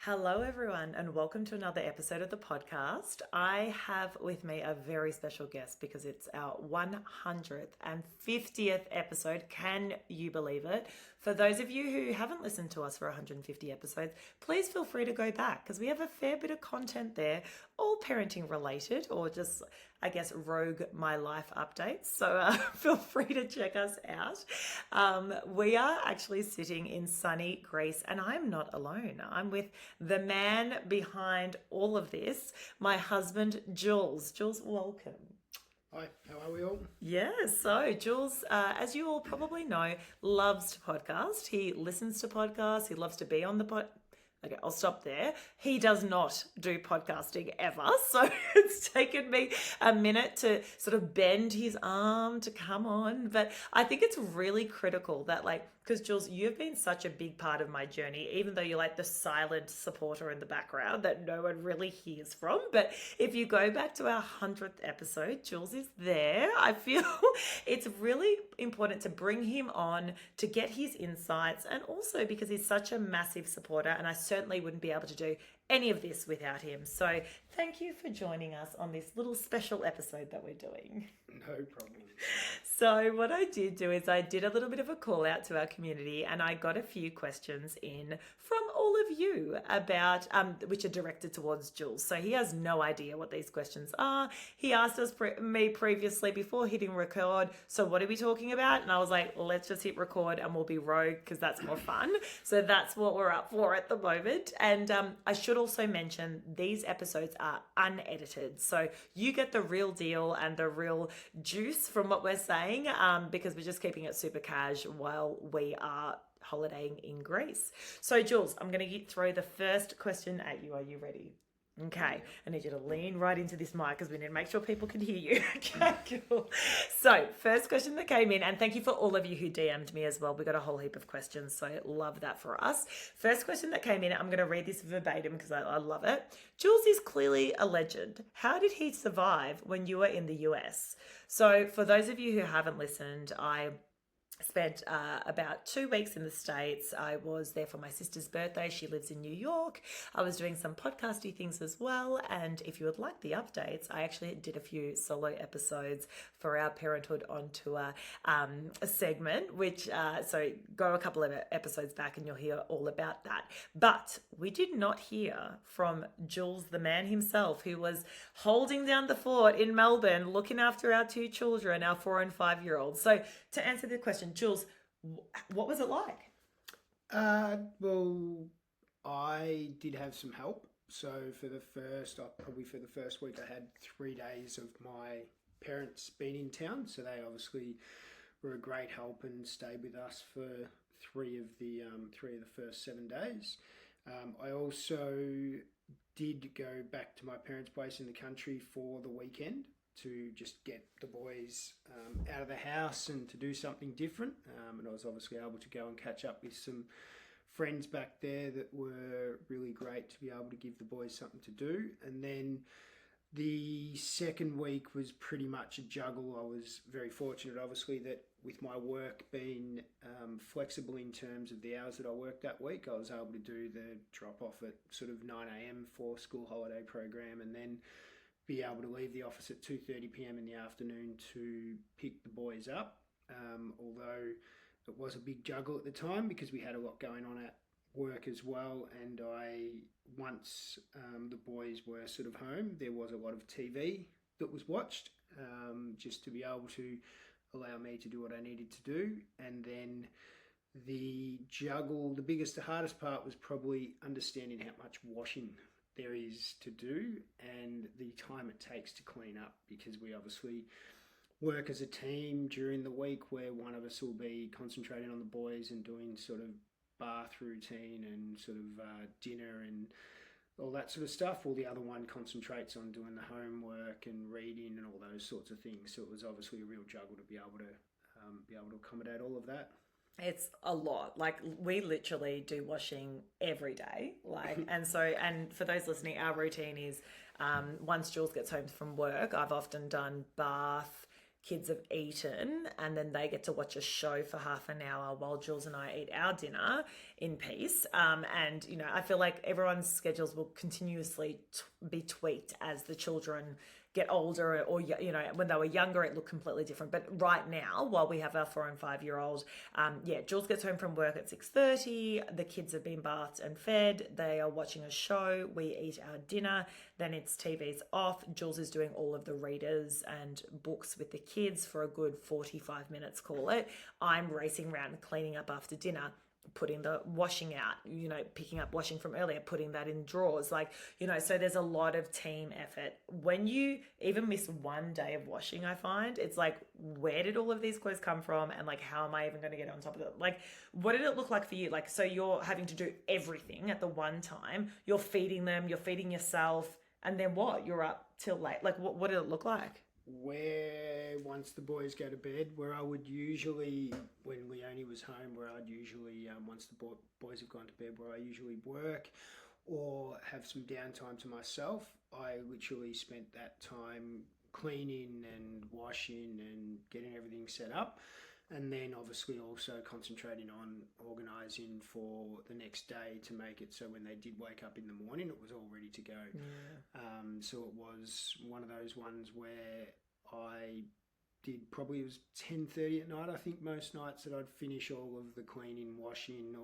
Hello, everyone, and welcome to another episode of the podcast. I have with me a very special guest because it's our 150th episode. Can you believe it? For those of you who haven't listened to us for 150 episodes, please feel free to go back because we have a fair bit of content there, all parenting related or just, I guess, rogue my life updates. So feel free to check us out. We are actually sitting in sunny Greece, and I'm not alone. I'm with the man behind all of this, my husband, Jules. Jules, welcome. Hi, how are we all? Yeah, so Jules, as you all probably know, loves to podcast. He listens to podcasts. He loves to be on the pod. Okay, I'll stop there. He does not do podcasting ever. So it's taken me a minute to sort of bend his arm to come on. But I think it's really critical that, because Jules, you've been such a big part of my journey, even though you're like the silent supporter in the background that no one really hears from. But if you go back to our 100th episode, Jules is there. I feel it's really important to bring him on to get his insights, and also because he's such a massive supporter, and I certainly wouldn't be able to do any of this without him. So thank you for joining us on this little special episode that we're doing. No problem. So what I did do is I did a little bit of a call out to our community, and I got a few questions in from all of you about which are directed towards Jules. So he has no idea what these questions are. He asked me previously before hitting record, so what are we talking about? And I was like, let's just hit record and we'll be rogue because that's more fun. So that's what we're up for at the moment. And I should also mention these episodes are unedited. So you get the real deal and the real juice from what we're saying, because we're just keeping it super cash while we are holidaying in Greece. So Jules, I'm going to throw the first question at you. Are you ready? Okay, I need you to lean right into this mic because we need to make sure people can hear you. Okay, cool. So, first question that came in, and thank you for all of you who DM'd me as well. We got a whole heap of questions, so love that for us. First question that came in, I'm going to read this verbatim because I love it. Jules is clearly a legend. How did he survive when you were in the US? So, for those of you who haven't listened, I spent about 2 weeks in the States. I was there for my sister's birthday. She lives in New York. I was doing some podcasty things as well. And if you would like the updates, I actually did a few solo episodes for our Parenthood on Tour segment, which, so go a couple of episodes back and you'll hear all about that. But we did not hear from Jules, the man himself, who was holding down the fort in Melbourne, looking after our 2 children, our 4 and 5-year-olds. So to answer the question, Jules, what was it like? Well, I did have some help. So for the first week, I had 3 days of my parents being in town. So they obviously were a great help and stayed with us for three of the first 7 days. I also did go back to my parents' place in the country for the weekend to just get the boys out of the house and to do something different. And I was obviously able to go and catch up with some friends back there that were really great to be able to give the boys something to do. And then the second week was pretty much a juggle. I was very fortunate, obviously, that with my work being flexible in terms of the hours that I worked that week, I was able to do the drop-off at sort of 9 a.m. for school holiday program, and then be able to leave the office at 2:30 p.m. in the afternoon to pick the boys up, although it was a big juggle at the time because we had a lot going on at work as well. And once the boys were sort of home, there was a lot of TV that was watched, just to be able to allow me to do what I needed to do. And then the biggest, the hardest part was probably understanding how much washing there is to do and the time it takes to clean up, because we obviously work as a team during the week where one of us will be concentrating on the boys and doing sort of bath routine and sort of dinner and all that sort of stuff, while the other one concentrates on doing the homework and reading and all those sorts of things. So it was obviously a real juggle to be able to accommodate all of that. It's a lot. Like, we literally do washing every day. And for those listening, our routine is once Jules gets home from work, I've often done bath, kids have eaten, and then they get to watch a show for half an hour while Jules and I eat our dinner in peace. And, you know, I feel like everyone's schedules will continuously be tweaked as the children get older, or, you know, when they were younger, it looked completely different. But right now, while we have our 4 and 5 year old, Jules gets home from work at 6:30. The kids have been bathed and fed. They are watching a show. We eat our dinner. Then it's TV's off. Jules is doing all of the readers and books with the kids for a good 45 minutes, call it. I'm racing around cleaning up after dinner, putting the washing out, you know, picking up washing from earlier, putting that in drawers, like, you know, so there's a lot of team effort. When you even miss one day of washing, I find it's like, where did all of these clothes come from? And like, how am I even going to get on top of it? Like, what did it look like for you? Like, so you're having to do everything at the one time, you're feeding them, you're feeding yourself, and then what? You're up till late. Like, what did it look like? Where once the boys go to bed, where I would usually, when Leonie was home, where I'd usually, once the boys have gone to bed, where I usually work or have some downtime to myself, I literally spent that time cleaning and washing and getting everything set up. And then obviously also concentrating on organising for the next day to make it so when they did wake up in the morning, it was all ready to go. Yeah. So it was one of those ones where I did probably, it was 10:30 at night, I think, most nights, that I'd finish all of the cleaning, washing,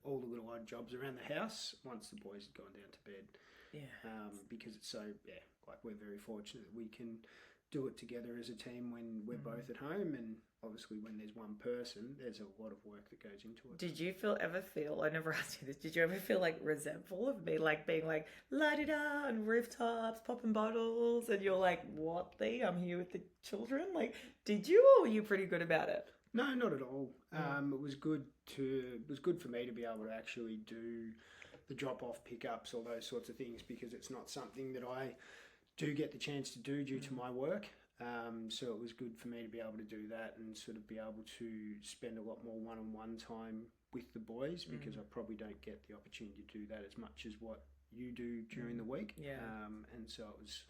all the little odd jobs around the house once the boys had gone down to bed. Yeah. Because it's so, like, we're very fortunate that we can do it together as a team when we're both at home, and obviously when there's one person, there's a lot of work that goes into it. Did you ever feel, I never asked you this, did you ever feel like resentful of me, like being like la-di-da on rooftops, popping bottles, and you're like, what the, I'm here with the children? Like, did you, or were you pretty good about it? No, not at all. It was good for me to be able to actually do the drop-off pickups, all those sorts of things, because it's not something that I do get the chance to do due to my work. So it was good for me to be able to do that and sort of be able to spend a lot more one-on-one time with the boys, because I probably don't get the opportunity to do that as much as what you do during the week. And so it was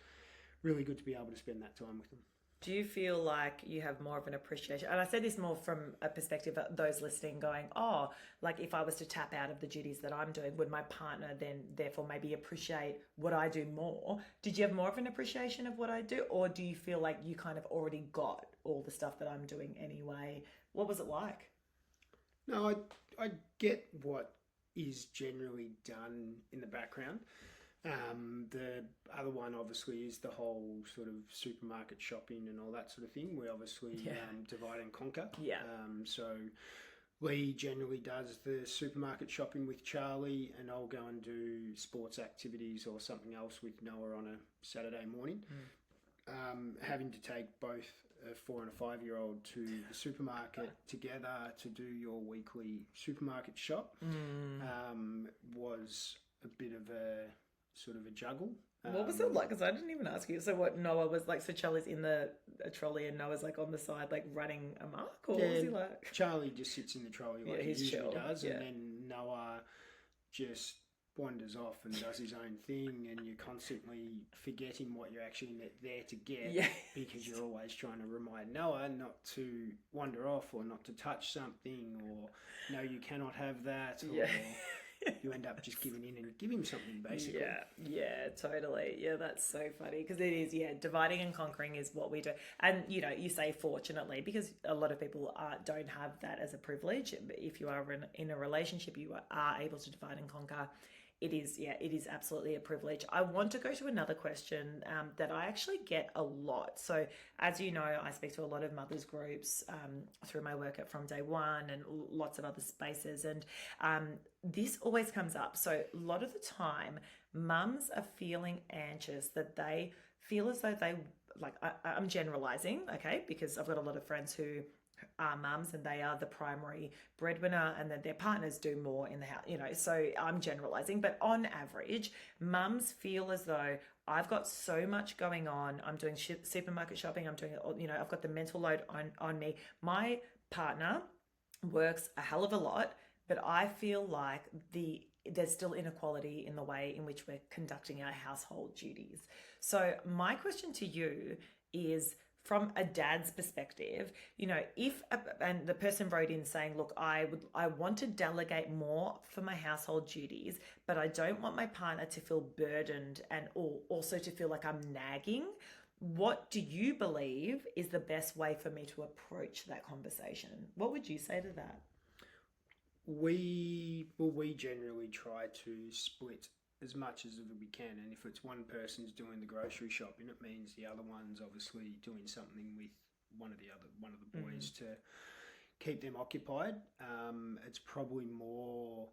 really good to be able to spend that time with them. Do you feel like you have more of an appreciation? And I say this more from a perspective of those listening going, oh, like if I was to tap out of the duties that I'm doing, would my partner then therefore maybe appreciate what I do more? Did you have more of an appreciation of what I do? Or do you feel like you kind of already got all the stuff that I'm doing anyway? What was it like? No, I get what is generally done in the background. The other one obviously is the whole sort of supermarket shopping and all that sort of thing. We obviously divide and conquer. So Lee generally does the supermarket shopping with Charlie, and I'll go and do sports activities or something else with Noah on a Saturday morning. Having to take both a 4 and a 5 year old to the supermarket together to do your weekly supermarket shop was a bit of a sort of a juggle. What was it like? Because I didn't even ask you. So what, Noah was like, so Charlie's in the trolley and Noah's like on the side, like running amok? Or what was he like? Charlie just sits in the trolley like he usually chill. does. And then Noah just wanders off and does his own thing, and you're constantly forgetting what you're actually there to get because you're always trying to remind Noah not to wander off or not to touch something, or no, you cannot have that, or you end up just giving in and give him something, basically. Yeah, totally. Yeah, that's so funny, because it is, dividing and conquering is what we do. And, you know, you say fortunately, because a lot of people don't have that as a privilege. If you are in a relationship, you are able to divide and conquer. It is absolutely a privilege. I want to go to another question that I actually get a lot. So as you know, I speak to a lot of mothers groups through my work at From Day One and lots of other spaces. And this always comes up. So a lot of the time, mums are feeling anxious, that they feel as though they, like, I'm generalizing, okay, because I've got a lot of friends who are mums and they are the primary breadwinner, and then their partners do more in the house, you know, so I'm generalizing, but on average, mums feel as though I've got so much going on. I'm doing supermarket shopping. I'm doing, you know, I've got the mental load on me. My partner works a hell of a lot, but I feel like there's still inequality in the way in which we're conducting our household duties. So my question to you is, from a dad's perspective, and the person wrote in saying, look, I want to delegate more for my household duties, but I don't want my partner to feel burdened and also to feel like I'm nagging. What do you believe is the best way for me to approach that conversation? What would you say to that? We generally try to split as much as we can, and if it's one person's doing the grocery shopping, it means the other one's obviously doing something with one of the boys to keep them occupied. It's probably more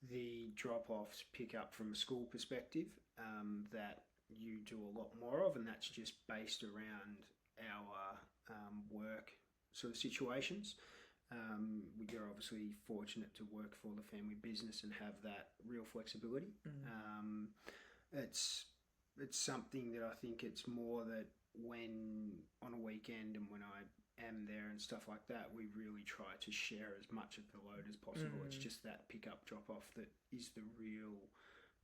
the drop-offs pick up from a school perspective that you do a lot more of, and that's just based around our work sort of situations. We're obviously fortunate to work for the family business and have that real flexibility. It's something that I think it's more that when on a weekend and when I am there and stuff like that, we really try to share as much of the load as possible. It's just that pick up drop off that is the real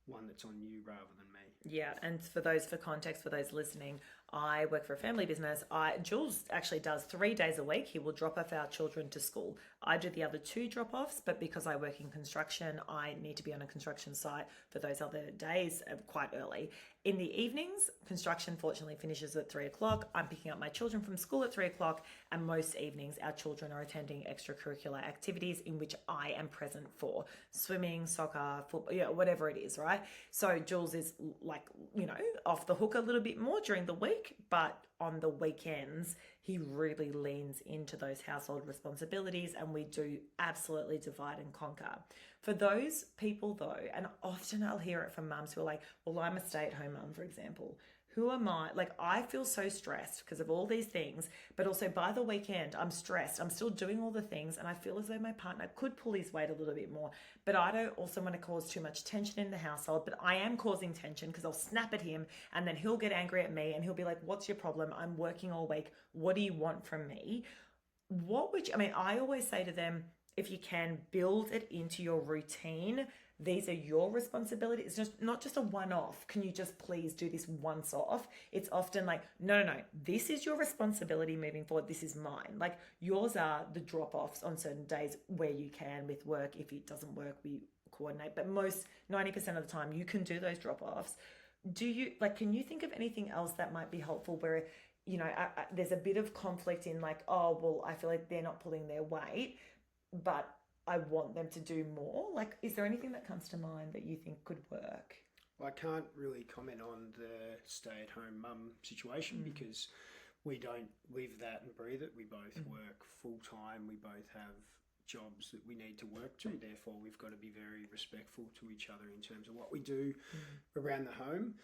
one that's on you rather than me. Yeah, and for context, for those listening, I work for a family business. Jules actually does 3 days a week. He will drop off our children to school. I do the other 2 drop-offs, but because I work in construction, I need to be on a construction site for those other days quite early. In the evenings, construction fortunately finishes at 3 o'clock. I'm picking up my children from school at 3 o'clock, and most evenings our children are attending extracurricular activities in which I am present for swimming, soccer, football, whatever it is, right? So Jules is off the hook a little bit more during the week, but on the weekends, he really leans into those household responsibilities, and we do absolutely divide and conquer. For those people though, and often I'll hear it from mums who are like, well, I'm a stay-at-home mum, for example. Who am I? Like, I feel so stressed because of all these things, but also by the weekend, I'm stressed. I'm still doing all the things, and I feel as though my partner could pull his weight a little bit more, but I don't also want to cause too much tension in the household, but I am causing tension because I'll snap at him and then he'll get angry at me and he'll be like, what's your problem? I'm working all week. What do you want from me? I always say to them, if you can build it into your routine, these are your responsibilities. It's just not just a one-off. Can you just please do this once off? It's often like, no. This is your responsibility moving forward. This is mine. Like, yours are the drop-offs on certain days where you can with work. If it doesn't work, we coordinate. But 90% of the time, you can do those drop-offs. Can you think of anything else that might be helpful where, there's a bit of conflict in like, oh, well, I feel like they're not pulling their weight, but I want them to do more? Like, is there anything that comes to mind that you think could work? Well, I can't really comment on the stay-at-home mum situation because we don't live that and breathe it. We both work full-time. We both have jobs that we need to work to. Therefore, we've got to be very respectful to each other in terms of what we do around the home.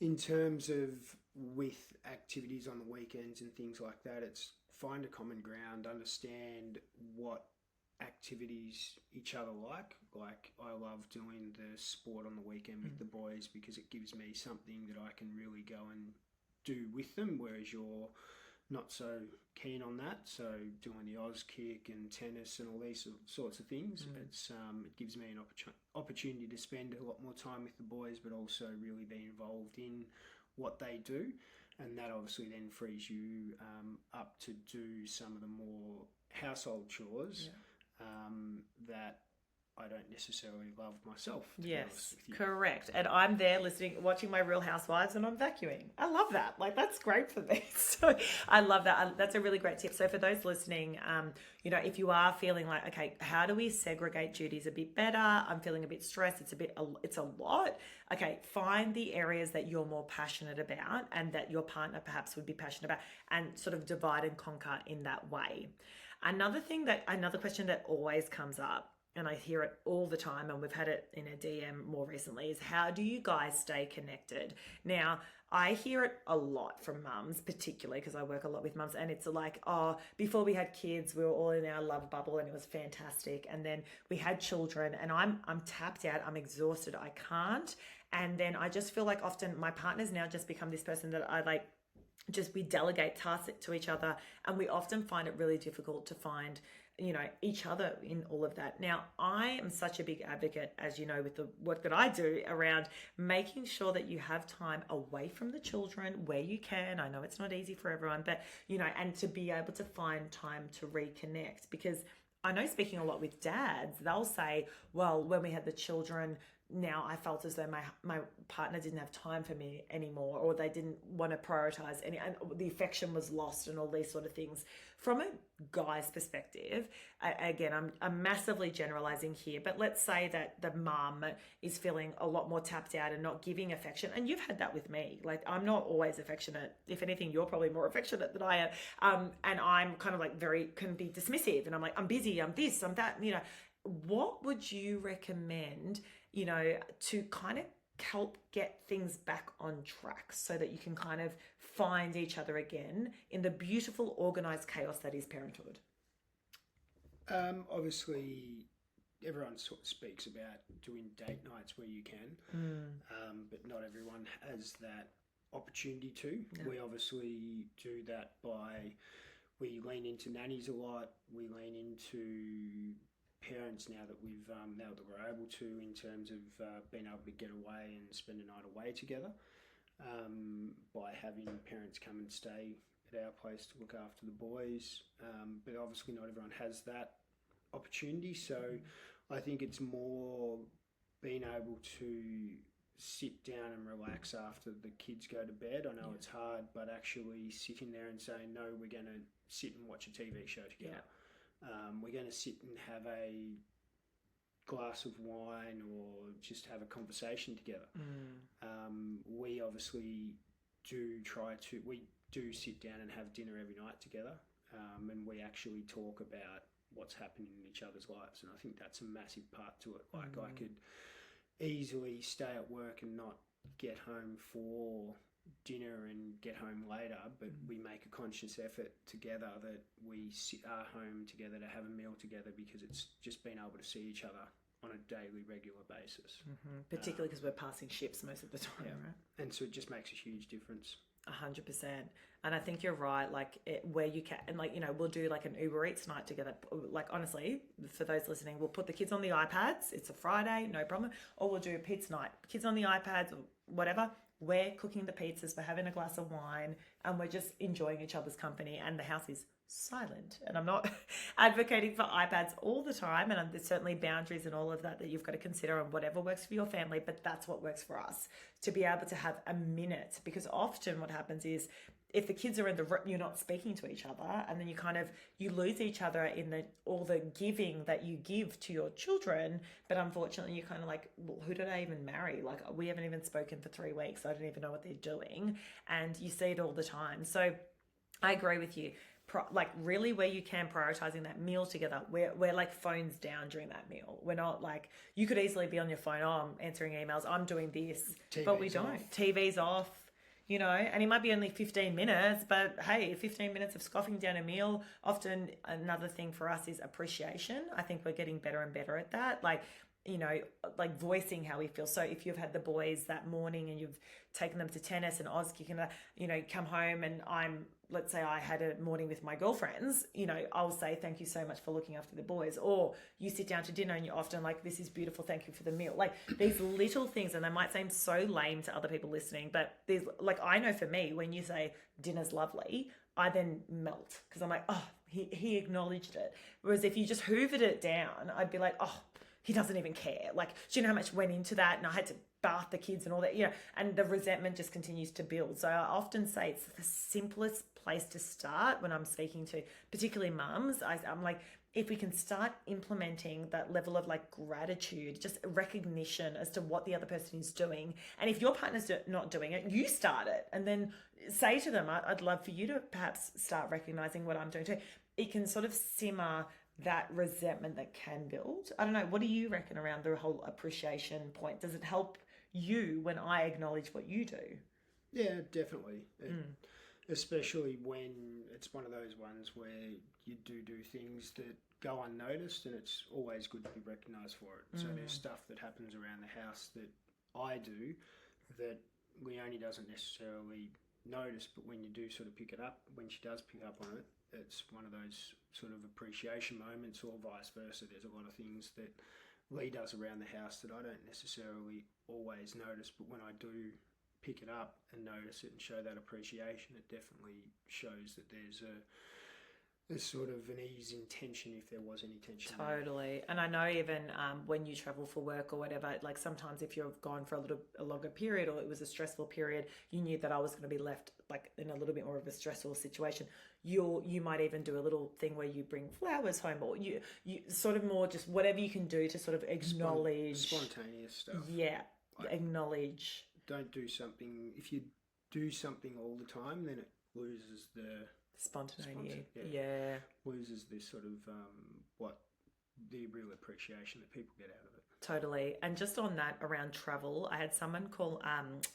In terms of with activities on the weekends and things like that, it's find a common ground, understand what activities each other like. Like, I love doing the sport on the weekend with the boys because it gives me something that I can really go and do with them, whereas you're not so keen on that. So doing the Oz kick and tennis and all these sorts of things, it gives me an opportunity to spend a lot more time with the boys, but also really be involved in what they do. And that obviously then frees you up to do some of the more household chores that I don't necessarily love myself. Yes, correct. And I'm there watching my Real Housewives, and I'm vacuuming. I love that. Like, that's great for me. So I love that. That's a really great tip. So for those listening, if you are feeling like, okay, how do we segregate duties a bit better? I'm feeling a bit stressed. It's a lot. Okay, find the areas that you're more passionate about and that your partner perhaps would be passionate about, and sort of divide and conquer in that way. Another question that always comes up, and I hear it all the time, and we've had it in a DM more recently, is how do you guys stay connected? Now, I hear it a lot from mums, particularly because I work a lot with mums, and it's like, oh, before we had kids, we were all in our love bubble and it was fantastic. And then we had children and I'm tapped out, I'm exhausted, I can't. And then I just feel like often my partner's now just become this person that we delegate tasks to each other, and we often find it really difficult to find each other in all of that. Now, I am such a big advocate, as you know, with the work that I do around making sure that you have time away from the children where you can. I know it's not easy for everyone, but, and to be able to find time to reconnect, because I know, speaking a lot with dads, they'll say, well, when we had the children, now I felt as though my partner didn't have time for me anymore, or they didn't want to prioritize any, and the affection was lost and all these sort of things. From a guy's perspective, again, I'm massively generalizing here, but let's say that the mum is feeling a lot more tapped out and not giving affection. And you've had that with me. Like, I'm not always affectionate. If anything, you're probably more affectionate than I am. And I'm kind of like can be dismissive. And I'm like, I'm busy, I'm this, I'm that, What would you recommend, to kind of help get things back on track so that you can kind of find each other again in the beautiful, organized chaos that is parenthood? Obviously, everyone sort of speaks about doing date nights where you can, but not everyone has that opportunity to. No. We obviously do that we lean into nannies a lot. We lean into parents now that we're able to, in terms of being able to get away and spend a night away together, by having parents come and stay at our place to look after the boys, but obviously not everyone has that opportunity, so I think it's more being able to sit down and relax after the kids go to bed. I know it's hard, but actually sitting there and saying, no, we're going to sit and watch a TV show together. We're going to sit and have a glass of wine or just have a conversation together. We obviously do sit down and have dinner every night together, and we actually talk about what's happening in each other's lives, and I think that's a massive part to it. Like, I could easily stay at work and not get home for dinner and get home later, but we make a conscious effort together that we sit our home together to have a meal together, because it's just being able to see each other on a daily, regular basis. Particularly because we're passing ships most of the time, right? And so it just makes a huge difference. 100%. And I think you're right, like where you can, and we'll do like an Uber Eats night together. Like, honestly, for those listening, we'll put the kids on the iPads. It's a Friday, no problem. Or we'll do a pizza night. Kids on the iPads or whatever. We're cooking the pizzas, we're having a glass of wine, and we're just enjoying each other's company, and the house is silent. And I'm not advocating for iPads all the time, and there's certainly boundaries and all of that you've got to consider, and whatever works for your family, but that's what works for us, to be able to have a minute. Because often what happens is, if the kids are in the room, you're not speaking to each other, and then you lose each other in all the giving that you give to your children. But unfortunately, you're kind of like, well, who did I even marry? Like, we haven't even spoken for 3 weeks. I don't even know what they're doing. And you see it all the time. So I agree with you. Like, really, where you can, prioritizing that meal together. We're like phones down during that meal. We're not like, you could easily be on your phone. Oh, I'm answering emails, I'm doing this, but we don't. TV's off. And it might be only 15 minutes, but hey, 15 minutes of scoffing down a meal. Often another thing for us is appreciation. I think we're getting better and better at that. Like voicing how we feel. So if you've had the boys that morning and you've taken them to tennis and Oz kicking, come home, and let's say I had a morning with my girlfriends, I'll say, thank you so much for looking after the boys. Or you sit down to dinner and you're often like, this is beautiful, thank you for the meal. Like, these little things, and they might seem so lame to other people listening, but there's, like, I know for me, when you say dinner's lovely, I then melt, because I'm like, oh, he acknowledged it. Whereas if you just hoovered it down, I'd be like, oh, he doesn't even care. Like, do you know how much went into that? And I had to bath the kids and all that, and the resentment just continues to build. So I often say it's the simplest place to start when I'm speaking to particularly mums. I'm like, if we can start implementing that level of like gratitude, just recognition as to what the other person is doing. And if your partner's not doing it, you start it, and then say to them, I'd love for you to perhaps start recognizing what I'm doing too. It can sort of simmer that resentment that can build. I don't know. What do you reckon around the whole appreciation point? Does it help you when I acknowledge what you do? Yeah, definitely. Especially when it's one of those ones where you do things that go unnoticed, and it's always good to be recognised for it. So there's stuff that happens around the house that I do that Leonie doesn't necessarily notice, but when you do sort of pick it up, when she does pick up on it, it's one of those sort of appreciation moments, or vice versa. There's a lot of things that Lee does around the house that I don't necessarily always notice, but when I do pick it up and notice it and show that appreciation, it definitely shows that there's sort of an ease in tension, if there was any tension. Totally. And I know even when you travel for work or whatever, like sometimes if you're gone for a longer period, or it was a stressful period, you knew that I was going to be left like in a little bit more of a stressful situation. You might even do a little thing where you bring flowers home, or you sort of more just whatever you can do to sort of acknowledge spontaneous stuff. Yeah, like, acknowledge. Don't do something. If you do something all the time, then it loses the spontaneity. Yeah. Loses this sort of the real appreciation that people get out of it. Totally. And just on that, around travel, I had someone call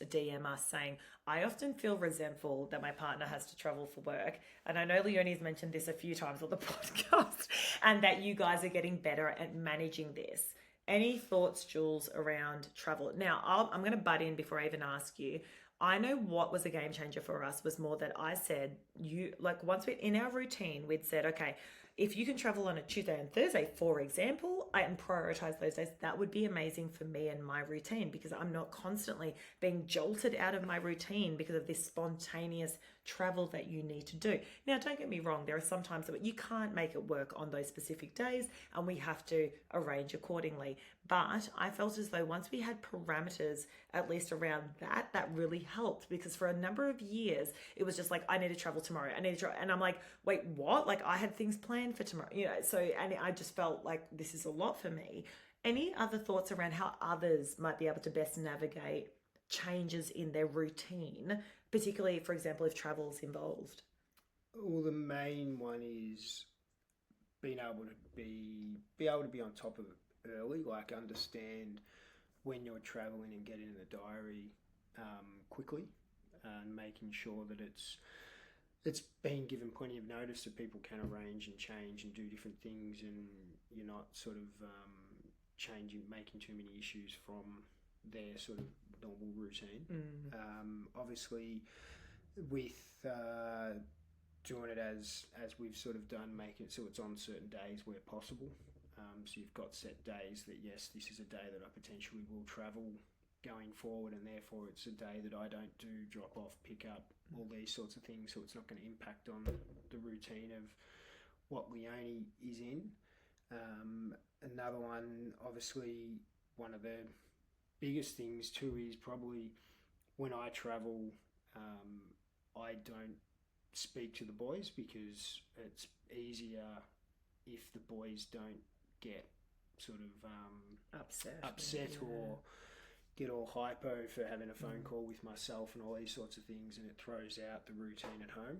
DM us saying, I often feel resentful that my partner has to travel for work. And I know Leonie's mentioned this a few times on the podcast, and that you guys are getting better at managing this. Any thoughts, Jules, around travel? Now, I'm going to butt in before I even ask you. I know what was a game changer for us was more that I said, once in our routine, we'd said, okay, if you can travel on a Tuesday and Thursday, for example, and prioritize those days, that would be amazing for me and my routine, because I'm not constantly being jolted out of my routine because of this spontaneous travel that you need to do. Now, don't get me wrong. There are some times that you can't make it work on those specific days, and we have to arrange accordingly. But I felt as though once we had parameters, at least around that really helped, because for a number of years, it was just like, I need to travel tomorrow. And I'm like, wait, what? Like, I had things planned for tomorrow, and I just felt like this is a lot for me. Any other thoughts around how others might be able to best navigate changes in their routine, particularly, for example, if travel's involved? Well, the main one is being able to be on top of it early, like understand when you're traveling and get in the diary quickly, and making sure that it's been given plenty of notice so people can arrange and change and do different things, and you're not sort of making too many issues from their sort of normal routine. Obviously, with doing it as we've sort of done, make it so it's on certain days where possible. So you've got set days that, yes, this is a day that I potentially will travel going forward, and therefore it's a day that I don't do drop off, pick up, all these sorts of things, so it's not going to impact on the routine of what Leonie is in. Another one, obviously, one of the biggest things too is probably when I travel, I don't speak to the boys, because it's easier if the boys don't get sort of upset or get all hypo for having a phone call with myself and all these sorts of things, and it throws out the routine at home.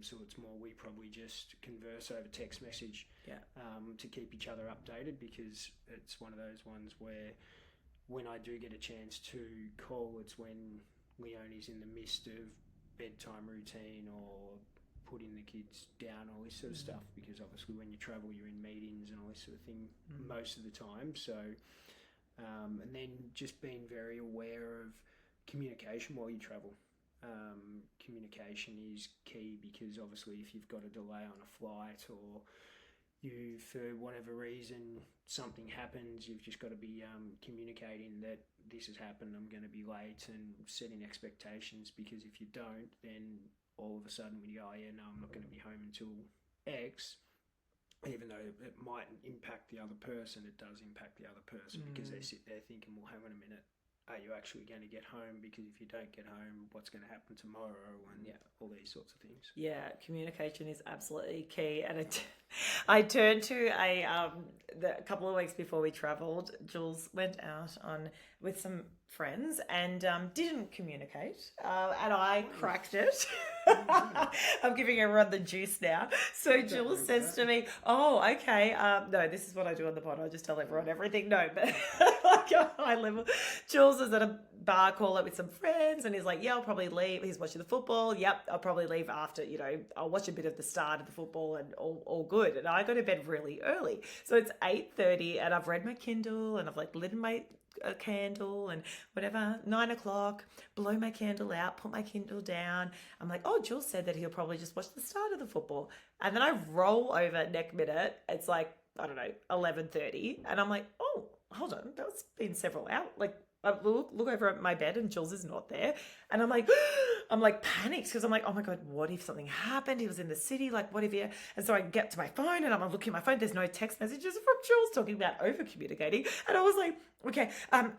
So it's more we probably just converse over text message to keep each other updated, because it's one of those ones where when I do get a chance to call, it's when Leonie's in the midst of bedtime routine or putting the kids down, all this sort of stuff, because obviously when you travel you're in meetings and all this sort of thing most of the time. So and then just being very aware of communication while you travel. Communication is key, because obviously if you've got a delay on a flight, or you, for whatever reason, something happens, you've just got to be communicating that this has happened, I'm going to be late, and setting expectations, because if you don't, then all of a sudden when you go, no, I'm not going to be home until X, even though it mightn't impact the other person, it does impact the other person, because they sit there thinking, well, hang on a minute, are you actually going to get home? Because if you don't get home, what's going to happen tomorrow? And all these sorts of things. Yeah, communication is absolutely key. And I turned to a couple of weeks before we travelled, Jules went out with some friends and didn't communicate, and I cracked it. I'm giving everyone the juice now. So Jules says to me, oh, okay, no, this is what I do on the pod, I just tell everyone everything. No, but like a high level. Jules is at a bar call with some friends, and he's like, I'll probably leave. He's watching the football. I'll probably leave after, I'll watch a bit of the start of the football, and all good. And I go to bed really early. So it's 8:30, and I've read my Kindle, and I've lit my a candle and whatever. 9 o'clock, blow my candle out, put my Kindle down. I'm like, oh, Jules said that he'll probably just watch the start of the football. And then I roll over next minute. It's like, I don't know, 11:30. And I'm like, oh, hold on. That's been several hours. Like, I look over at my bed and Jules is not there. And I'm like, panicked because I'm like, oh my God, what if something happened? He was in the city, like, what if he... And so I get to my phone and I'm looking at my phone. There's no text messages from Jules talking about over communicating. And I was like, okay,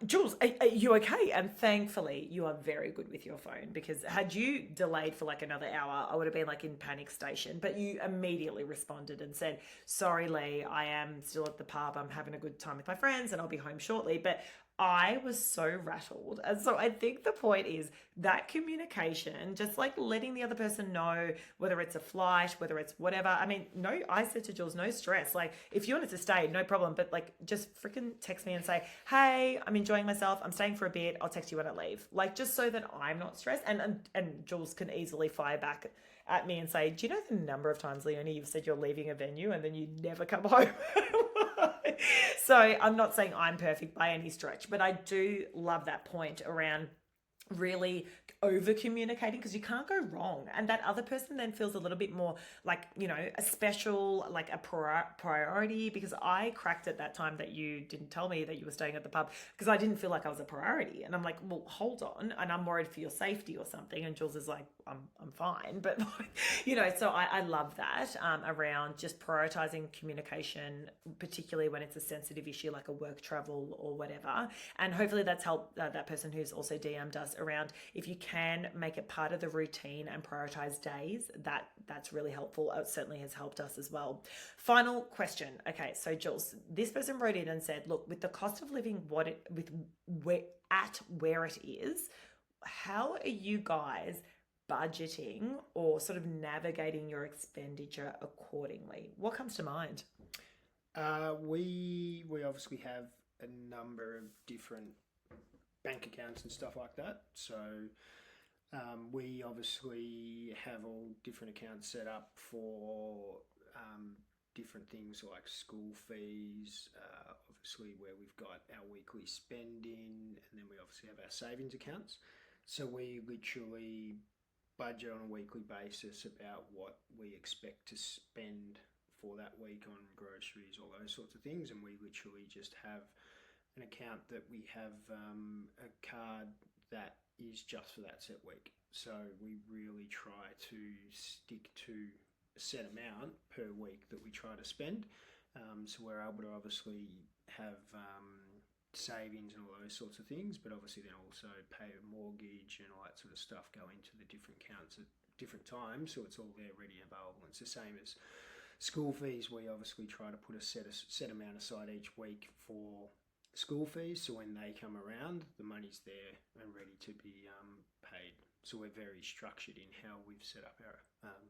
Jules, are you okay? And thankfully you are very good with your phone, because had you delayed for like another hour, I would have been like in panic station. But you immediately responded and said, sorry, Lee, I am still at the pub. I'm having a good time with my friends and I'll be home shortly. But I was so rattled. And so I think the point is that communication, just like letting the other person know, whether it's a flight, whether it's whatever. I mean, no, I said to Jules, no stress. Like, if you wanted to stay, no problem. But like, just freaking text me and say, hey, I'm enjoying myself. I'm staying for a bit. I'll text you when I leave. Like, just so that I'm not stressed. And Jules can easily fire back at me and say, do you know the number of times, Leonie, you've said you're leaving a venue and then you never come home? So I'm not saying I'm perfect by any stretch, but I do love that point around really over communicating, because you can't go wrong, and that other person then feels a little bit more like, you know, a special, like a priority, because I cracked at that time that you didn't tell me that you were staying at the pub, because I didn't feel like I was a priority, and I'm like, well, hold on, and I'm worried for your safety or something, and Jules is like, I'm fine, but you know, so I love that around just prioritizing communication, particularly when it's a sensitive issue like a work travel or whatever. And hopefully that's helped that person who's also DM'd us around, if you can make it part of the routine and prioritize days, that's really helpful. It certainly has helped us as well. Final question. Okay, so Jules, this person wrote in and said, look, with the cost of living where it is, how are you guys budgeting or sort of navigating your expenditure accordingly? What comes to mind? We obviously have a number of different bank accounts and stuff like that. So we obviously have all different accounts set up for different things like school fees, obviously where we've got our weekly spending, and then we obviously have our savings accounts. So we literally budget on a weekly basis about what we expect to spend for that week on groceries, all those sorts of things, and we literally just have an account that we have a card that is just for that set week. So we really try to stick to a set amount per week that we try to spend. So we're able to obviously have savings and all those sorts of things, but obviously then also pay a mortgage and all that sort of stuff go into the different accounts at different times, so it's all there ready and available. It's the same as school fees. We obviously try to put a set amount aside each week for school fees, so when they come around, the money's there and ready to be paid. So we're very structured in how we've set up our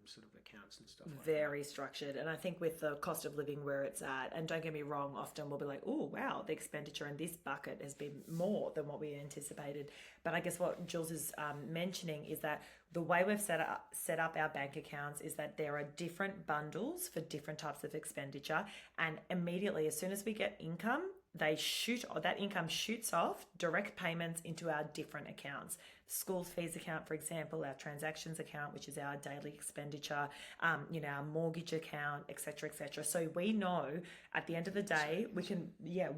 sort of accounts and stuff like that. Very structured. And I think with the cost of living where it's at, and don't get me wrong, often we'll be like, oh, wow, the expenditure in this bucket has been more than what we anticipated. But I guess what Jules is mentioning is that the way we've set up our bank accounts is that there are different bundles for different types of expenditure. And immediately, as soon as we get income, that income shoots off direct payments into our different accounts. School fees account, for example, our transactions account, which is our daily expenditure, our mortgage account, etc., etc. So we know at the end of the day,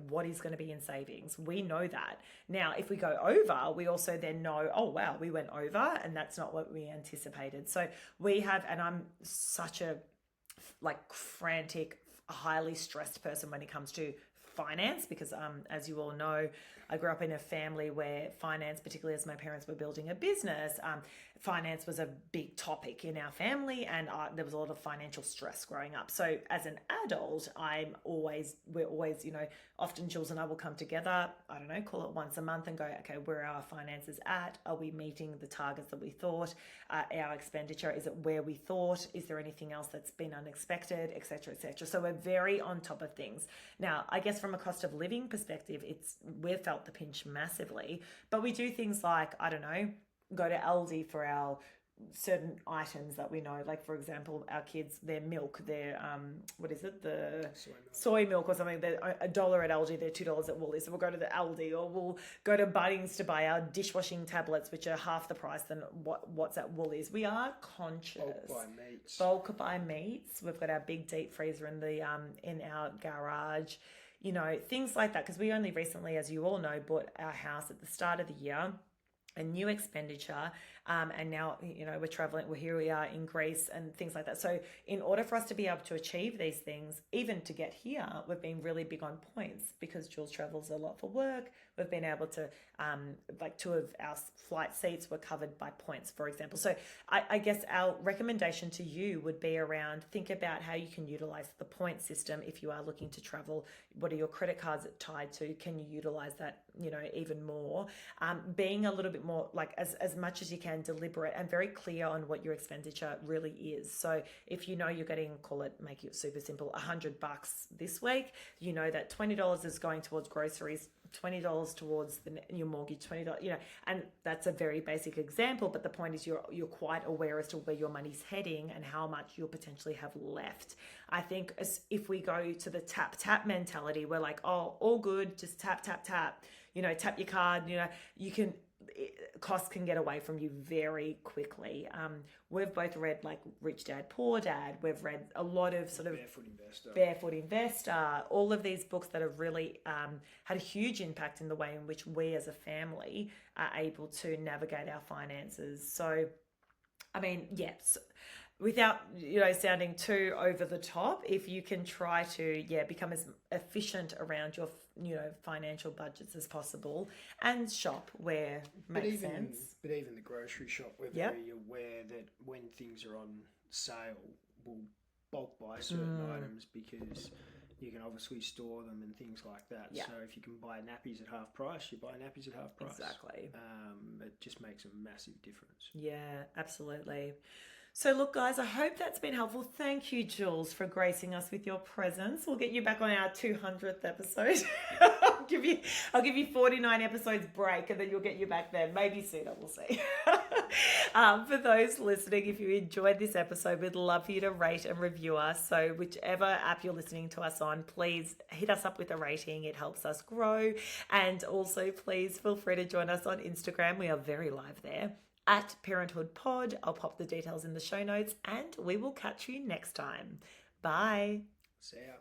what is going to be in savings. We know that. Now, if we go over, we also then know, oh, wow, we went over and that's not what we anticipated. So we have, and I'm such a frantic, highly stressed person when it comes to finance, because as you all know, I grew up in a family where finance, particularly as my parents were building a business, finance was a big topic in our family, and there was a lot of financial stress growing up. So as an adult, we're always, often Jules and I will come together, I don't know, call it once a month and go, okay, where are our finances at? Are we meeting the targets that we thought? Our expenditure, is it where we thought? Is there anything else that's been unexpected, et cetera, et cetera? So we're very on top of things. Now, I guess from a cost of living perspective, we've felt the pinch massively, but we do things like, I don't know, go to Aldi for our certain items that we know, like for example, our kids, their milk, their what is it, the soy milk or something, they're $1 at Aldi, they're $2 at Woolies. So we'll go to the Aldi, or we'll go to Bunnings to buy our dishwashing tablets, which are half the price than what's at Woolies. We are conscious. Bulk buy meats. We've got our big deep freezer in the in our garage, you know, things like that, because we only recently, as you all know, bought our house at the start of the year, a new expenditure, and now, you know, we're traveling, here we are in Greece and things like that. So in order for us to be able to achieve these things, even to get here, we've been really big on points, because Jules travels a lot for work. We've been able to, like 2 of our flight seats were covered by points, for example. So I guess our recommendation to you would be around, think about how you can utilize the point system if you are looking to travel. What are your credit cards tied to? Can you utilize that, you know, even more? Being a little bit more, like, as much as you can, deliberate and very clear on what your expenditure really is. So if you know you're getting, call it, make it super simple, $100 this week, you know that $20 is going towards groceries, $20 towards your mortgage, $20, you know, and that's a very basic example, but the point is you're quite aware as to where your money's heading and how much you'll potentially have left. I think if we go to the tap mentality, we're like, oh, all good, just tap, you know, tap your card, you know, costs can get away from you very quickly. We've both read like Rich Dad, Poor Dad. We've read a lot of sort of Barefoot Investor, all of these books that have really had a huge impact in the way in which we as a family are able to navigate our finances. So, I mean, yes, without, you know, sounding too over the top, if you can try to, become as efficient around your, you know, financial budgets as possible, and shop where it makes sense. But even the grocery shop, we're very aware that when things are on sale, we'll bulk buy certain items, because you can obviously store them and things like that. Yeah. So if you can buy nappies at half price, you buy nappies at half price. Exactly. It just makes a massive difference. Yeah, absolutely. So look, guys, I hope that's been helpful. Thank you, Jules, for gracing us with your presence. We'll get you back on our 200th episode. I'll give you 49 episodes break, and then you'll get you back then. Maybe sooner, we'll see. For those listening, if you enjoyed this episode, we'd love for you to rate and review us. So whichever app you're listening to us on, please hit us up with a rating. It helps us grow. And also, please feel free to join us on Instagram. We are very live there, at Parenthood Pod. I'll pop the details in the show notes, and we will catch you next time. Bye. See ya.